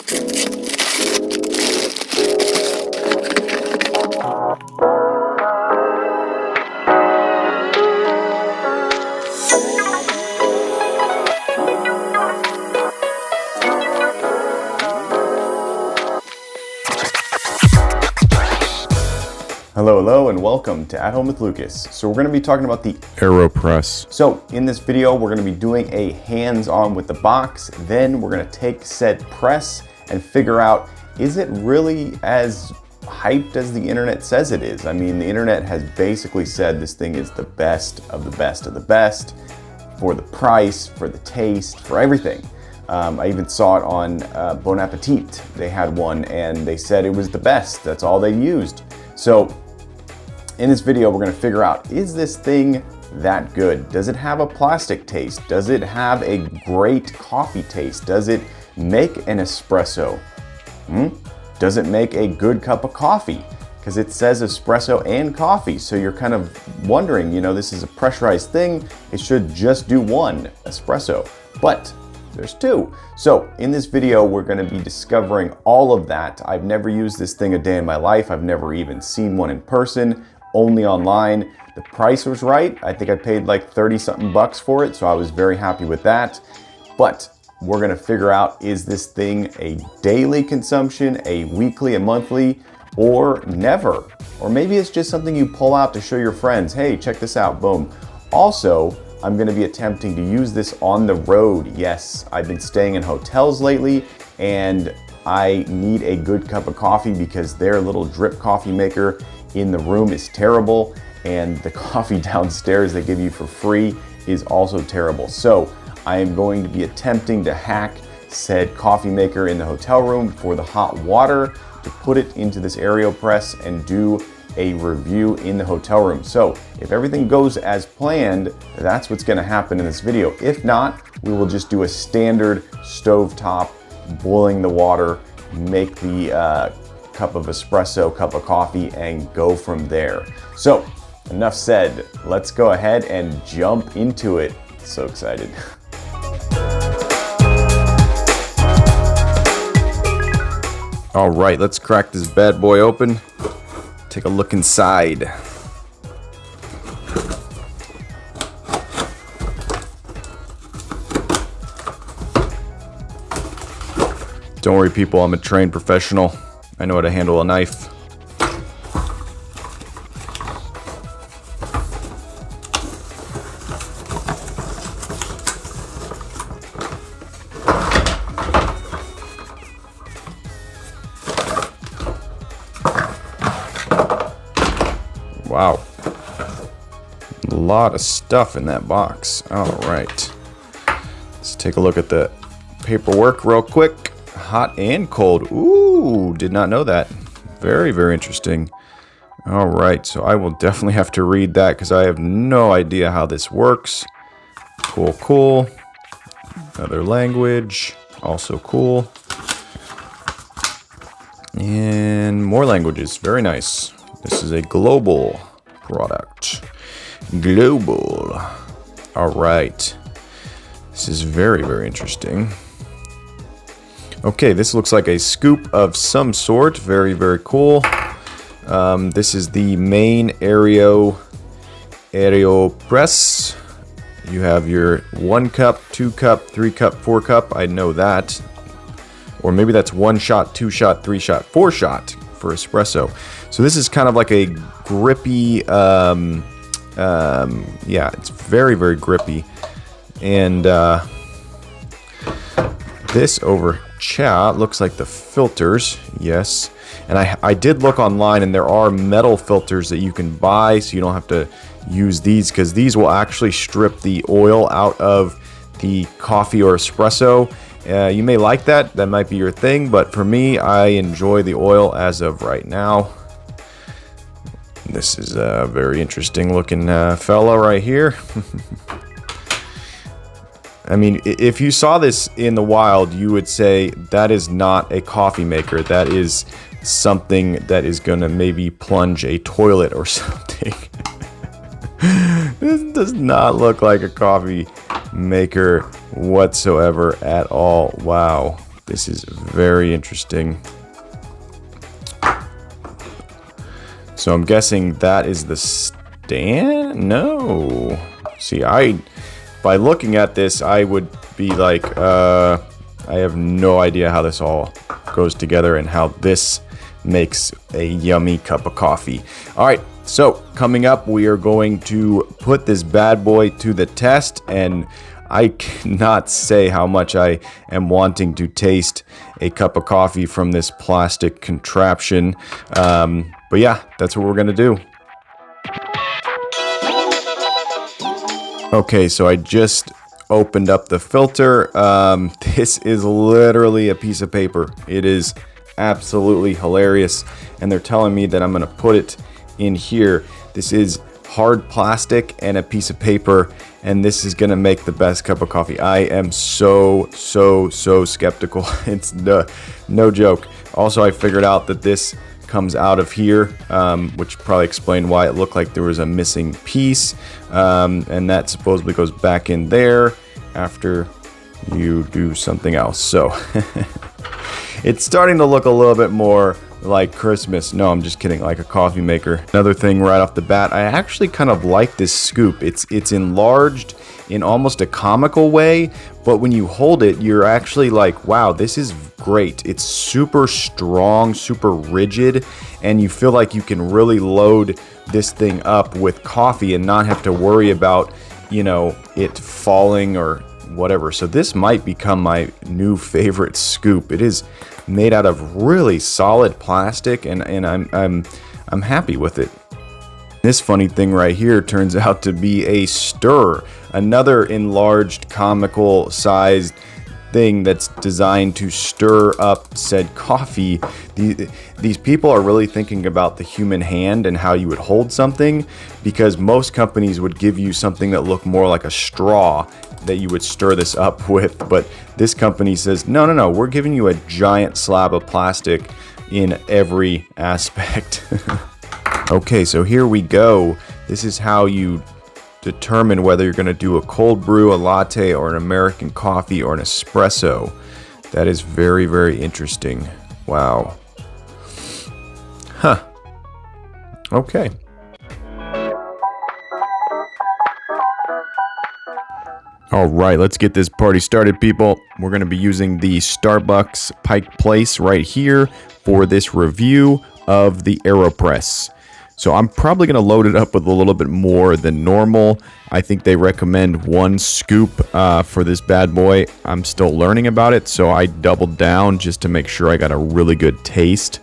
Hello, and welcome to At Home with Lucas. So we're going to be talking about the AeroPress. So in this video, we're going to be doing a hands-on with the box. Then we're going to take said press and figure out, is it really as hyped as the internet says it is? I mean, the internet has basically said this thing is the best of the best of the best for the price, for the taste, for everything. I even saw it on Bon Appetit. They had one and they said it was the best. That's all they used. So in this video, we're going to figure out, is this thing that good? Does it have a plastic taste? Does it have a great coffee taste? Does it make an espresso? Does it make a good cup of coffee? Because it says espresso and coffee. So you're kind of wondering, you know, this is a pressurized thing. It should just do one espresso, but there's two. So in this video, we're going to be discovering all of that. I've never used this thing a day in my life. I've never even seen one in person, only online. The price was right. I think I paid like 30 something bucks for it. So I was very happy with that. But we're going to figure out, is this thing a daily consumption, a weekly, a monthly, or never? Or maybe it's just something you pull out to show your friends. Hey, check this out, boom. Also, I'm going to be attempting to use this on the road. Yes, I've been staying in hotels lately and I need a good cup of coffee because their little drip coffee maker in the room is terrible, and the coffee downstairs they give you for free is also terrible. So I am going to be attempting to hack said coffee maker in the hotel room for the hot water to put it into this AeroPress and do a review in the hotel room. So if everything goes as planned, that's what's going to happen in this video. If not, we will just do a standard stovetop, boiling the water, make the cup of espresso, cup of coffee, and go from there. So enough said, let's go ahead and jump into it. So excited. All right, let's crack this bad boy open. Take a look inside. Don't worry, people, I'm a trained professional. I know how to handle a knife. Wow. A lot of stuff in that box. All right. Let's take a look at the paperwork real quick. Hot and cold. Ooh, did not know that. Very, very interesting. All right, so I will definitely have to read that because I have no idea how this works. Cool, cool. Another language. Also cool. And more languages. Very nice. This is a global product. Global. All right. This is very, very interesting. Okay, this looks like a scoop of some sort. Very, very cool. This is the main AeroPress. You have your 1 cup, 2 cup, 3 cup, 4 cup. I know that. Or maybe that's 1 shot, 2 shot, 3 shot, 4 shot for espresso. So this is kind of like a grippy, yeah, it's very, very grippy. And this over chat looks like the filters. Yes. And I did look online, and there are metal filters that you can buy, so you don't have to use these, because these will actually strip the oil out of the coffee or espresso. You may like that. That might be your thing, but for me, I enjoy the oil as of right now. This is a very interesting looking fella right here. I mean, if you saw this in the wild, you would say that is not a coffee maker. That is something that is going to maybe plunge a toilet or something. This does not look like a coffee maker whatsoever at all. Wow. This is very interesting. So I'm guessing that is the stand? No. See, by looking at this, I would be like, I have no idea how this all goes together and how this makes a yummy cup of coffee. All right, so coming up, we are going to put this bad boy to the test, and I cannot say how much I am wanting to taste a cup of coffee from this plastic contraption. But yeah, that's what we're gonna do. Okay, so I just opened up the filter. This is literally a piece of paper. It is absolutely hilarious, and they're telling me that I'm gonna put it in here. This is hard plastic and a piece of paper, and this is gonna make the best cup of coffee. I am so skeptical. It's no joke. Also, I figured out that this comes out of here, which probably explained why it looked like there was a missing piece, and that supposedly goes back in there after you do something else. So it's starting to look a little bit more like Christmas. No, I'm just kidding, like a coffee maker. Another thing right off the bat, I actually kind of like this scoop. It's enlarged in almost a comical way, but when you hold it, you're actually like, wow, this is great. It's super strong, super rigid, and you feel like you can really load this thing up with coffee and not have to worry about, you know, it falling or whatever. So this might become my new favorite scoop. It is made out of really solid plastic, and I'm happy with it. This funny thing right here turns out to be a stirrer, another enlarged comical sized thing that's designed to stir up said coffee. These people are really thinking about the human hand and how you would hold something, because most companies would give you something that looked more like a straw that you would stir this up with, but this company says no, we're giving you a giant slab of plastic in every aspect. Okay, so here we go. This is how you determine whether you're going to do a cold brew, a latte, or an American coffee, or an espresso. That is very interesting. Wow. Huh. Okay. All right, let's get this party started, people. We're going to be using the Starbucks Pike Place right here for this review of the AeroPress. So I'm probably going to load it up with a little bit more than normal. I think they recommend 1 scoop for this bad boy. I'm still learning about it, so I doubled down just to make sure I got a really good taste.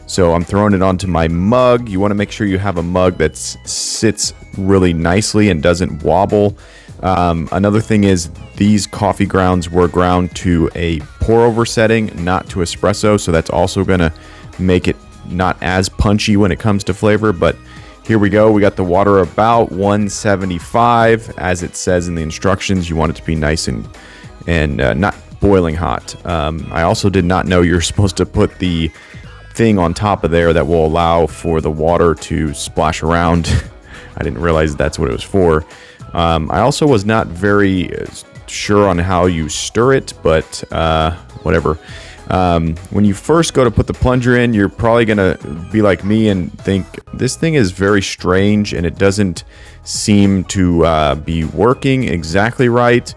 So I'm throwing it onto my mug. You want to make sure you have a mug that sits really nicely and doesn't wobble. Another thing is these coffee grounds were ground to a pour over setting, not to espresso, so that's also going to make it not as punchy when it comes to flavor. But here we go. We got the water about 175, as it says in the instructions. You want it to be nice and not boiling hot. I also did not know you're supposed to put the thing on top of there that will allow for the water to splash around. I didn't realize that's what it was for. I also was not very sure on how you stir it, but whatever. When you first go to put the plunger in, you're probably going to be like me and think, this thing is very strange and it doesn't seem to be working exactly right.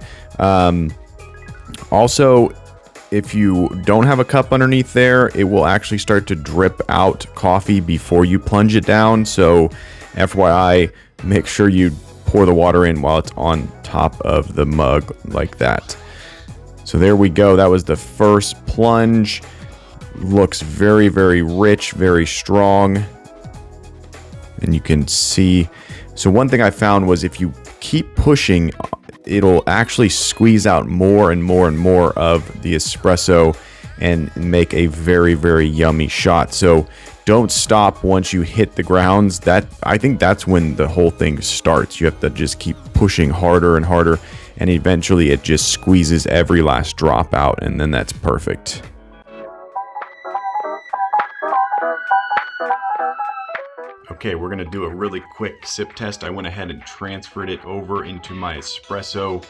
Also, if you don't have a cup underneath there, it will actually start to drip out coffee before you plunge it down. So FYI, make sure you pour the water in while it's on top of the mug like that. So there we go. That was the first plunge. Looks very rich, very strong. And you can see. So one thing I found was if you keep pushing, it'll actually squeeze out more and more of the espresso and make a very yummy shot. So don't stop once you hit the grounds. I think that's when the whole thing starts. You have to just keep pushing harder and harder, and eventually it just squeezes every last drop out, and then that's perfect. Okay, we're gonna do a really quick sip test. I went ahead and transferred it over into my espresso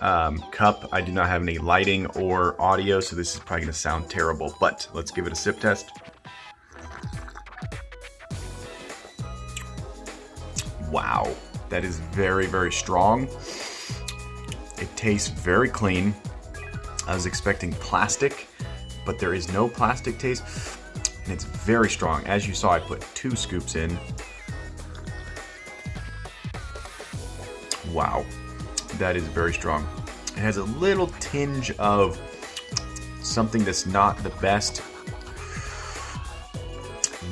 cup. I do not have any lighting or audio, so this is probably going to sound terrible, but let's give it a sip test. Wow, that is very, very strong. It tastes very clean. I was expecting plastic, but there is no plastic taste, and it's very strong. As you saw, I put 2 scoops in. Wow, that is very strong. It has a little tinge of something that's not the best.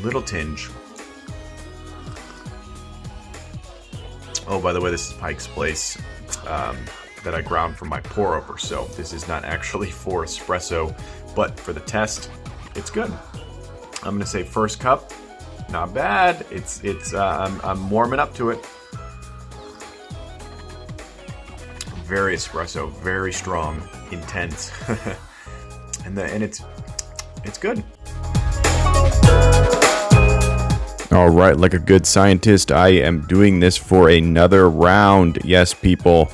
Little tinge. Oh, by the way, this is Pike's Place that I ground for my pour over. So this is not actually for espresso, but for the test, it's good. I'm gonna say first cup, not bad. I'm warming up to it. Very espresso, very strong, intense, and it's good. All right, like a good scientist, I am doing this for another round. Yes, people,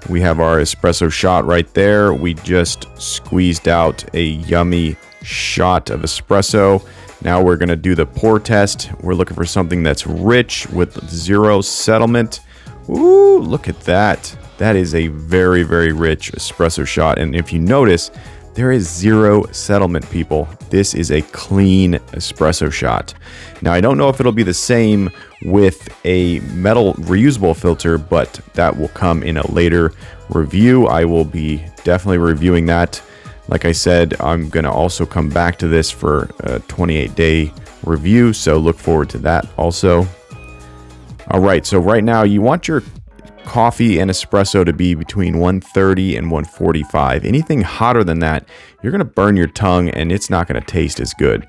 we have our espresso shot right there. We just squeezed out a yummy shot of espresso. Now we're gonna do the pour test. We're looking for something that's rich with 0 settlement. Ooh, look at that. That is a very, very rich espresso shot. And if you notice, there is 0 settlement, people. This is a clean espresso shot. Now, I don't know if it'll be the same with a metal reusable filter, but that will come in a later review. I will be definitely reviewing that. Like I said, I'm going to also come back to this for a 28-day review, so look forward to that also. All right, so right now you want your coffee and espresso to be between 130 and 145. Anything hotter than that, you're going to burn your tongue and it's not going to taste as good.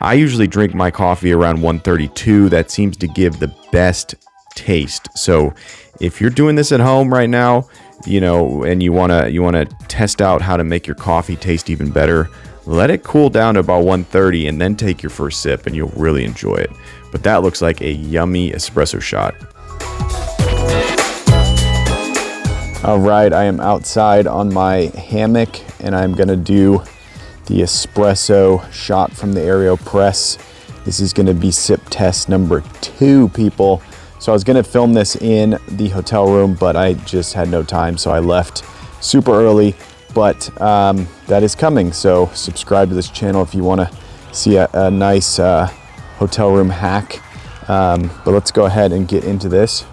I usually drink my coffee around 132. That seems to give the best taste. So if you're doing this at home right now, you know, and you want to test out how to make your coffee taste even better, let it cool down to about 130 and then take your first sip and you'll really enjoy it. But that looks like a yummy espresso shot. All right, I am outside on my hammock and I'm gonna do the espresso shot from the AeroPress. This is gonna be sip test number 2, people. So I was gonna film this in the hotel room, but I just had no time, so I left super early, but that is coming. So subscribe to this channel if you wanna see a nice hotel room hack. But let's go ahead and get into this.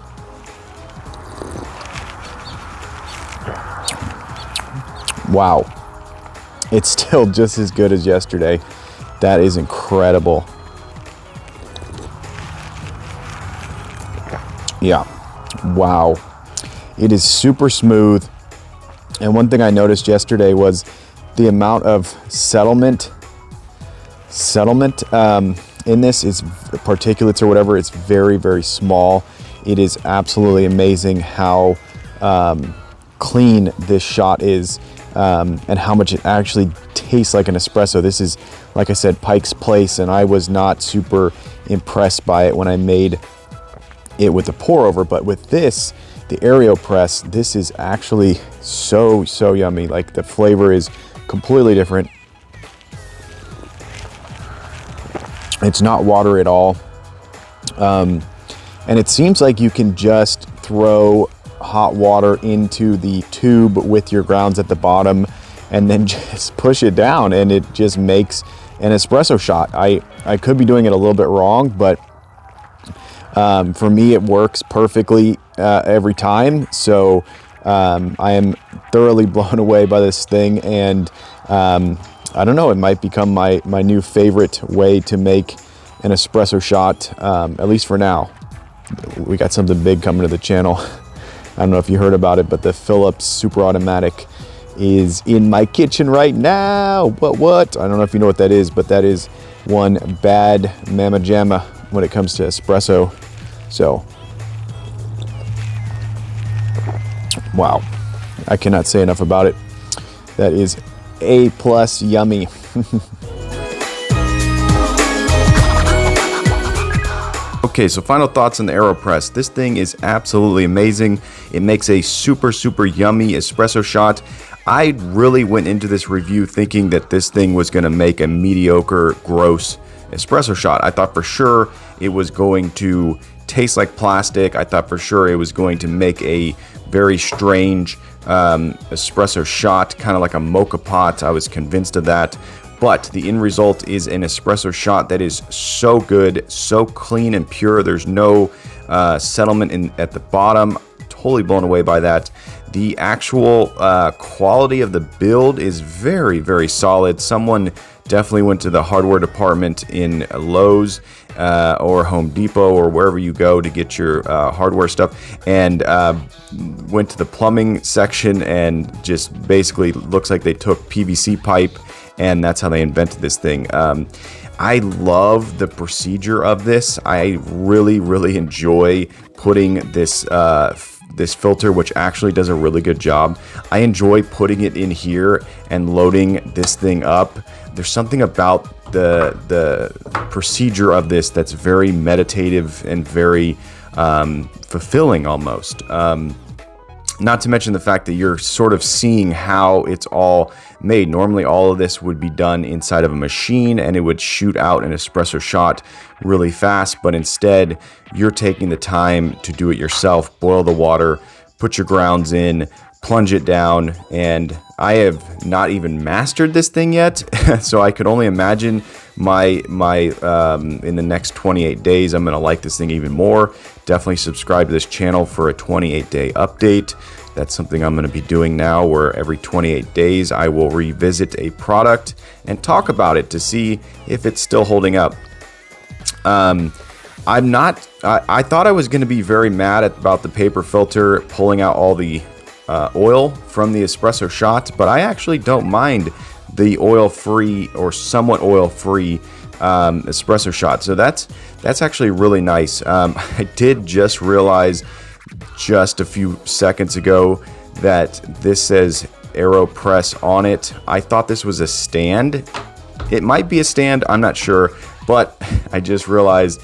Wow, it's still just as good as yesterday. That is incredible. Yeah, wow. It is super smooth. And one thing I noticed yesterday was the amount of settlement in this is particulates or whatever. It's very, very small. It is absolutely amazing how clean this shot is. And how much it actually tastes like an espresso. This is, like I said, Pike's Place, and I was not super impressed by it when I made it with the pour over, but with this, the AeroPress, this is actually so yummy. Like, the flavor is completely different. It's not water at all. And it seems like you can just throw hot water into the tube with your grounds at the bottom and then just push it down and it just makes an espresso shot. I could be doing it a little bit wrong, but for me it works perfectly every time. So I am thoroughly blown away by this thing, and I don't know, it might become my new favorite way to make an espresso shot, at least for now. We got something big coming to the channel. I don't know if you heard about it, but the Philips Super Automatic is in my kitchen right now. What? I don't know if you know what that is, but that is one bad mamma jamma when it comes to espresso. So, wow. I cannot say enough about it. That is A+ yummy. Okay, so final thoughts on the AeroPress. This thing is absolutely amazing. It makes a super yummy espresso shot. I really went into this review thinking that this thing was going to make a mediocre, gross espresso shot. I thought for sure it was going to taste like plastic. I thought for sure it was going to make a very strange espresso shot, kind of like a mocha pot. I was convinced of that. But the end result is an espresso shot that is so good, so clean and pure. There's no settlement at the bottom. Totally blown away by that. The actual quality of the build is very solid. Someone definitely went to the hardware department in Lowe's or Home Depot or wherever you go to get your hardware stuff, and went to the plumbing section and just basically looks like they took PVC pipe, and that's how they invented this thing. I love the procedure of this. I really enjoy putting this this filter, which actually does a really good job. I enjoy putting it in here and loading this thing up. There's something about the procedure of this that's very meditative and very fulfilling almost. Not to mention the fact that you're sort of seeing how it's all made. Normally all of this would be done inside of a machine and it would shoot out an espresso shot really fast, but instead you're taking the time to do it yourself. Boil the water, put your grounds in, plunge it down, and I have not even mastered this thing yet, so I could only imagine my in the next 28 days I'm gonna like this thing even more. Definitely subscribe to this channel for a 28-day update. That's something I'm going to be doing now, where every 28 days I will revisit a product and talk about it to see if it's still holding up. I thought I was going to be very mad about the paper filter pulling out all the oil from the espresso shots, but I actually don't mind the oil-free or somewhat oil-free espresso shot. So that's actually really nice. I did just realize just a few seconds ago that this says AeroPress on it. I thought this was a stand. It might be a stand, I'm not sure, but I just realized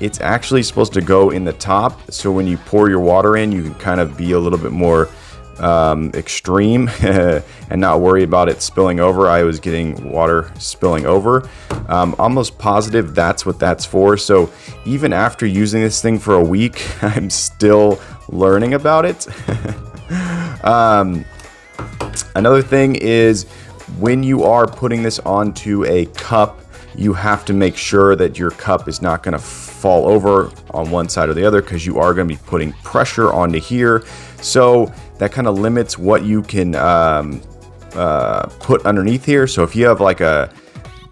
it's actually supposed to go in the top, so when you pour your water in, you can kind of be a little bit more extreme and not worry about it spilling over. I was getting water spilling over. Almost positive that's what that's for. So even after using this thing for a week, I'm still learning about it. Another thing is, when you are putting this onto a cup, you have to make sure that your cup is not going to fall over on one side or the other, because you are going to be putting pressure onto here. So that kind of limits what you can put underneath here. So if you have like a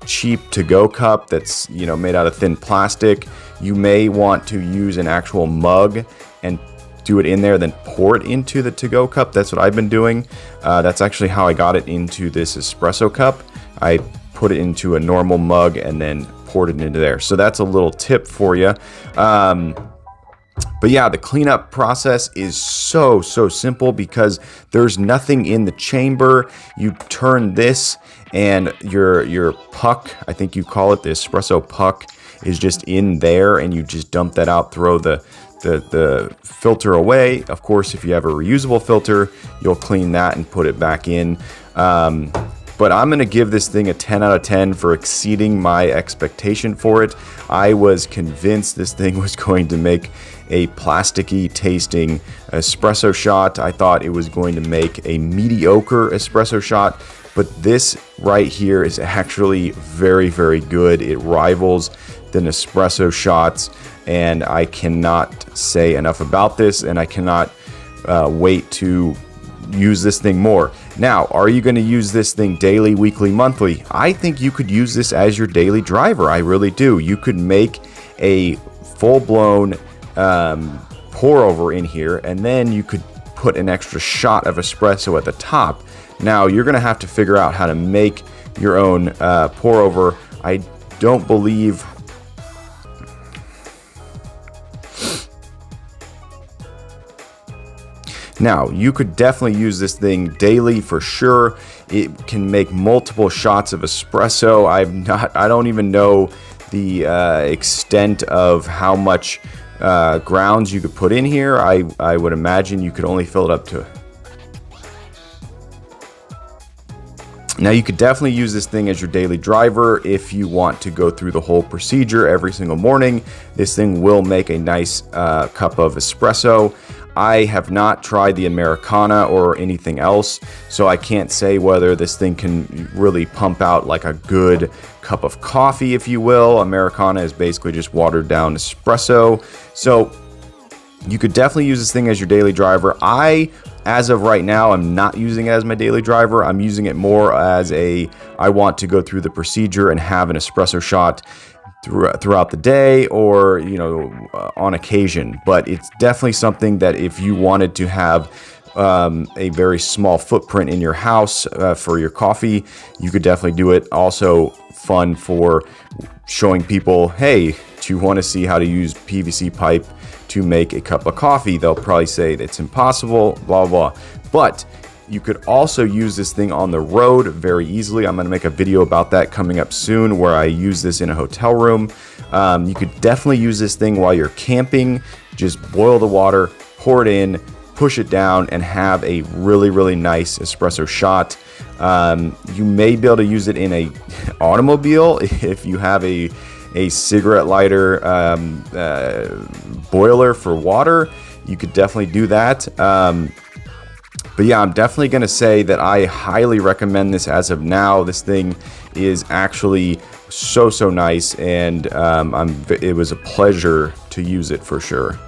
cheap to-go cup that's, you know, made out of thin plastic, you may want to use an actual mug and do it in there, then pour it into the to-go cup. That's what I've been doing. That's actually how I got it into this espresso cup. I put it into a normal mug and then poured it into there. So that's a little tip for you. But yeah, the cleanup process is so simple, because there's nothing in the chamber. You turn this and your puck, I think you call it the espresso puck, is just in there, and you just dump that out, throw the filter away. Of course, if you have a reusable filter, you'll clean that and put it back in. But I'm going to give this thing a 10 out of 10 for exceeding my expectation for it. I was convinced this thing was going to make a plasticky tasting espresso shot. I thought it was going to make a mediocre espresso shot, but this right here is actually very good. It rivals the Nespresso shots, and I cannot say enough about this, and I cannot wait to use this thing more. Now, are you going to use this thing daily, weekly, monthly? I think you could use this as your daily driver. I really do. You could make a full-blown pour over in here, and then you could put an extra shot of espresso at the top. Now, you're going to have to figure out how to make your own pour over. I don't believe... Now, you could definitely use this thing daily for sure. It can make multiple shots of espresso. I don't even know extent of how much grounds you could put in here. I would imagine you could only fill it up to. Now you could definitely use this thing as your daily driver if you want to go through the whole procedure every single morning. This thing will make a nice cup of espresso. I have not tried the Americana or anything else, so I can't say whether this thing can really pump out like a good cup of coffee, if you will. Americana is basically just watered down espresso. So you could definitely use this thing as your daily driver. As of right now, I'm not using it as my daily driver. I'm using it more as I want to go through the procedure and have an espresso shot throughout the day, or on occasion. But it's definitely something that if you wanted to have a very small footprint in your house for your coffee, you could definitely do it. Also fun for showing people, hey, do you want to see how to use PVC pipe to make a cup of coffee? They'll probably say it's impossible, blah, blah. But you could also use this thing on the road very easily. I'm going to make a video about that coming up soon, where I use this in a hotel room. You could definitely use this thing while you're camping. Just boil the water, pour it in, push it down, and have a really, really nice espresso shot. You may be able to use it in a automobile if you have a cigarette lighter boiler for water. You could definitely do that. But yeah, I'm definitely going to say that I highly recommend this as of now. This thing is actually so nice, and it was a pleasure to use it for sure.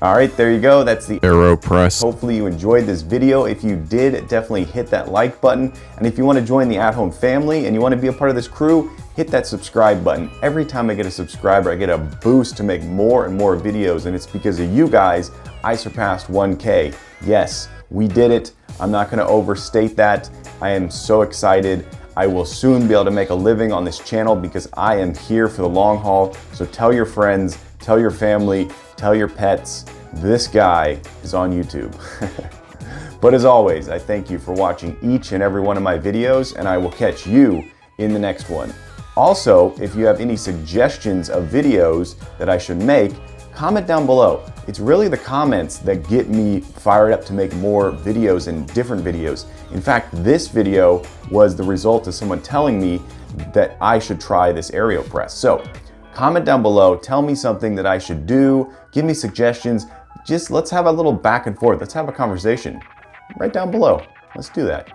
All right, there you go. That's the AeroPress. Hopefully you enjoyed this video. If you did, definitely hit that like button. And if you want to join the At Home family and you want to be a part of this crew, hit that subscribe button. Every time I get a subscriber, I get a boost to make more and more videos. And it's because of you guys, I surpassed 1K. Yes, we did it. I'm not going to overstate that. I am so excited. I will soon be able to make a living on this channel because I am here for the long haul. So tell your friends, tell your family, tell your pets, this guy is on YouTube. But as always, I thank you for watching each and every one of my videos, and I will catch you in the next one. Also, if you have any suggestions of videos that I should make, comment down below. It's really the comments that get me fired up to make more videos and different videos. In fact, this video was the result of someone telling me that I should try this AeroPress. So comment down below, tell me something that I should do, give me suggestions. Just let's have a little back and forth. Let's have a conversation right down below. Let's do that.